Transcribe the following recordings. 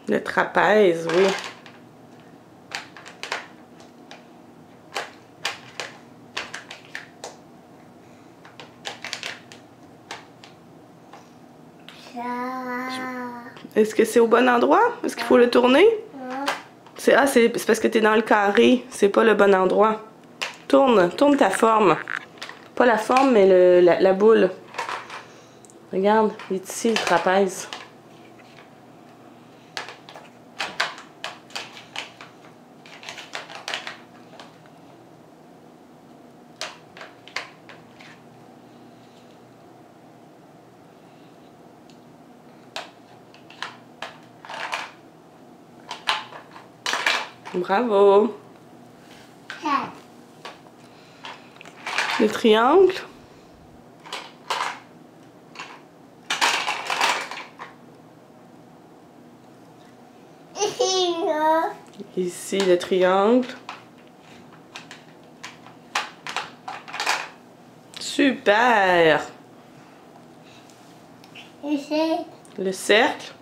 Le trapèze, oui. Est-ce que c'est au bon endroit? Est-ce qu'il faut le tourner? C'est parce que tu es dans le carré. C'est pas le bon endroit. Tourne ta forme. Pas la forme, mais la boule. Regarde, il est ici, le trapèze. Bravo! Le triangle. Ici, le triangle. Super! Le cercle.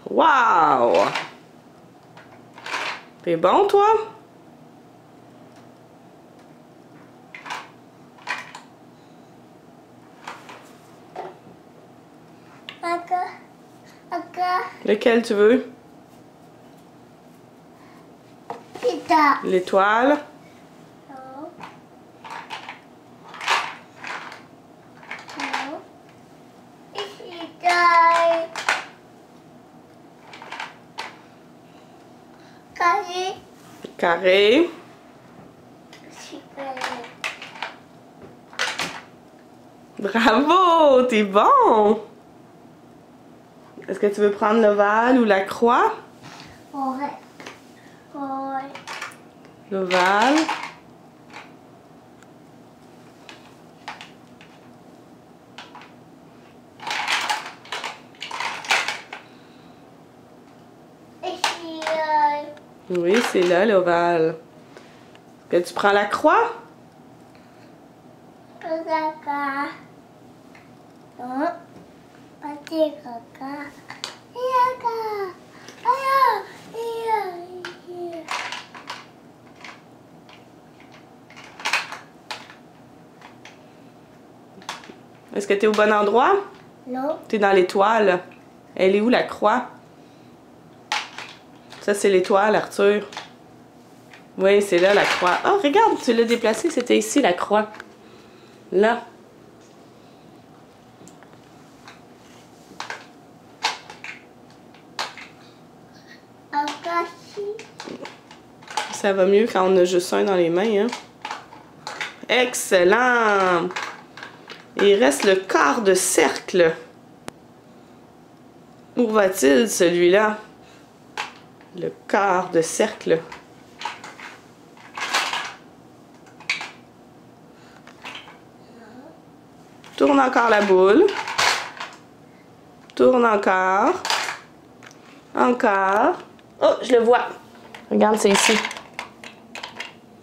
Wow! T'es bon, toi? Lequel tu veux? L'étoile. Carré. Bravo, t'es bon. Est-ce que tu veux prendre l'ovale ou la croix? L'ovale. Oui, c'est là l'ovale. Est-ce que tu prends la croix? Est-ce que tu es au bon endroit? Non. Tu es dans l'étoile. Elle est où la croix? Ça, c'est l'étoile, Arthur. Oui, c'est là la croix. Oh, regarde, tu l'as déplacée. C'était ici la croix. Là. Ça va mieux quand on a juste un dans les mains, hein? Excellent! Il reste le quart de cercle. Où va-t-il, celui-là? Le quart de cercle. Tourne encore la boule. Tourne encore. Encore. Oh, je le vois. Regarde, c'est ici.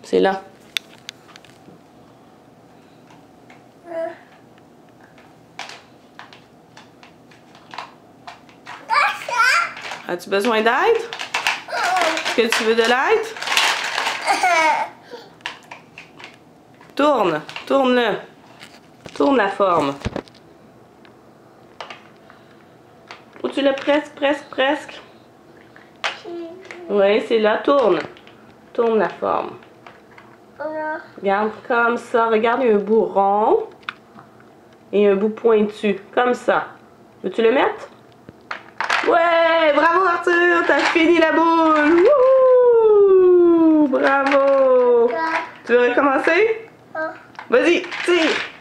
C'est là. As-tu besoin d'aide? Est-ce que tu veux de l'aide? Tourne. Tourne-le. Tourne la forme. Ou tu l'as presque. Oui, c'est là. Tourne. Tourne la forme. Regarde, comme ça. Regarde, il y a un bout rond et un bout pointu. Comme ça. Veux-tu le mettre? Ouais! Bravo, Arthur! T'as fini la boule! Wouhou! Bravo! Tu veux recommencer? Vas-y, tire!